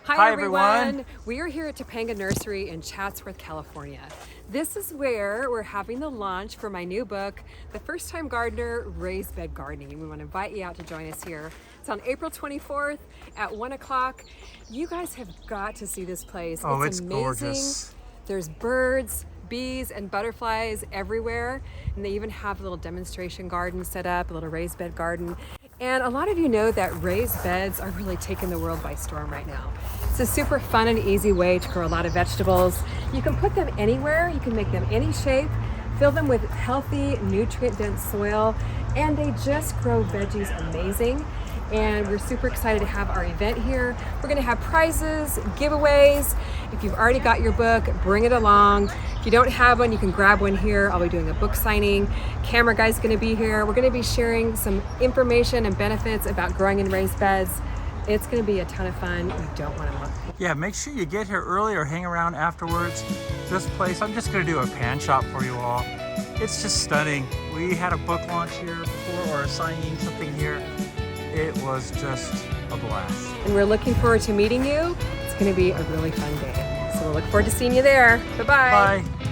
Hi everyone! We are here at Topanga Nursery in Chatsworth, California. This is where we're having the launch for my new book, The First Time Gardener, Raised Bed Gardening. We want to invite you out to join us here. It's on April 24th at 1 o'clock. You guys have got to see this place. Oh, it's amazing. Gorgeous. There's birds, bees, and butterflies everywhere. And they even have a little demonstration garden set up, a little raised bed garden. And a lot of you know that raised beds are really taking the world by storm right now. It's a super fun and easy way to grow a lot of vegetables. You can put them anywhere, you can make them any shape, fill them with healthy, nutrient-dense soil, and they just grow veggies amazing. And we're super excited to have our event here. We're gonna have prizes, giveaways. If you've already got your book, bring it along. If you don't have one, you can grab one here. I'll be doing a book signing. Camera guy's gonna be here. We're gonna be sharing some information and benefits about growing in raised beds. It's gonna be a ton of fun. You don't wanna miss it. Yeah, make sure you get here early or hang around afterwards. This place, I'm just gonna do a pan shop for you all. It's just stunning. We had a book launch here before, or a signing, something here. It was just a blast. And we're looking forward to meeting you. It's gonna be a really fun day. So we'll look forward to seeing you there. Bye-bye. Bye.